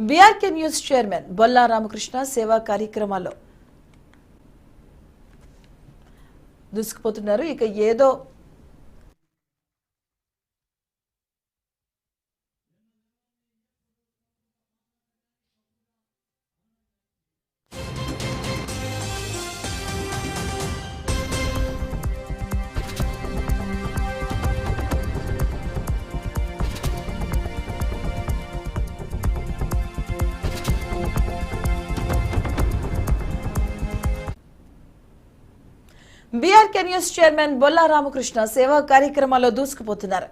BRK news chairman Bolla Ramakrishna సేవా కార్యక్రమాల్లో దూసుకుపోతున్నారు. ఇక ఏదో BRK news chairman Bolla Ramakrishna సేవా కార్యక్రమాల్లో దూసుకుపోతున్నారు.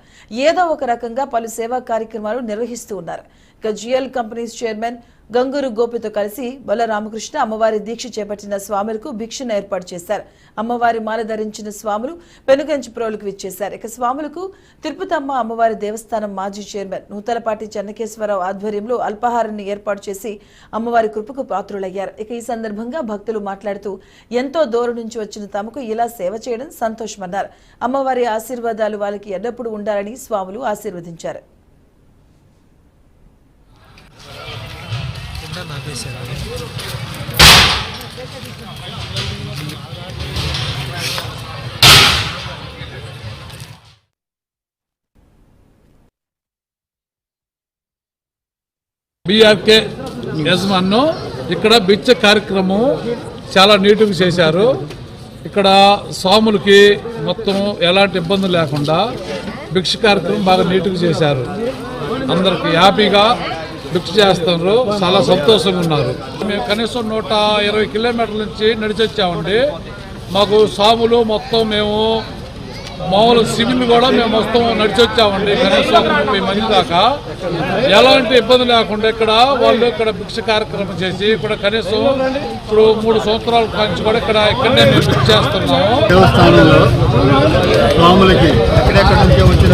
ఏదో ఒక రకంగా పలు సేవా కార్యక్రమాలు నిర్వహిస్తూ ఉన్నారు. ఇక జిఎల్ కంపెనీస్ చైర్మన్ గంగూరు గోపితో కలిసి బొల్లా రామకృష్ణ అమ్మవారి దీక్ష చేపట్టిన స్వాములకు భిక్షను ఏర్పాటు చేశారు. అమ్మవారి మాల ధరించిన స్వాములు పెనుగంచి ప్రోలుకు విచ్చేశారు. ఇక స్వాములకు తిరుపతమ్మ అమ్మవారి దేవస్థానం మాజీ చైర్మన్ నూతలపాటి చెన్నకేశ్వరరావు ఆధ్వర్యంలో అల్పాహారాన్ని ఏర్పాటు చేసి అమ్మవారి కృపకు పాత్రులయ్యారు. ఇక ఈ సందర్భంగా భక్తులు మాట్లాడుతూ ఎంతో దూరం నుంచి వచ్చిన తమకు ఇలా సేవ చేయడం సంతోషమన్నారు. అమ్మవారి ఆశీర్వాదాలు వాళ్ళకి ఎల్లప్పుడూ ఉండాలని స్వాములు ఆశీర్వదించారు. బీఆర్కే యజమాను ఇక్కడ భిక్ష కార్యక్రమం చాలా నీట్గా చేశారు. ఇక్కడ స్వాములకి మొత్తం ఎలాంటి ఇబ్బంది లేకుండా భిక్ష కార్యక్రమం బాగా నీట్గా చేశారు. అందరికి హ్యాపీగా భిక్ష చేస్తున్నారు. చాలా సంతోషంగా ఉన్నారు. మేము కనీసం 120 కిలోమీటర్ల నుంచి నడిచి వచ్చామండి. మాకు స్వాములు మొత్తం మేము మామూలు సివిల్ కూడా మేము మొత్తం నడిచి వచ్చామండి. కనీసం 30 మంది దాకా ఎలాంటి ఇబ్బంది లేకుండా ఇక్కడ భిక్ష కార్యక్రమం చేసి ఇక్కడ కనీసం ఇప్పుడు 3 సంవత్సరాల నుంచి కూడా ఇక్కడనే మేము భిక్ష చేస్తున్నాము. దేవస్థానంలో స్వాములకి ఎక్కడెక్కడి నుంచి వచ్చిన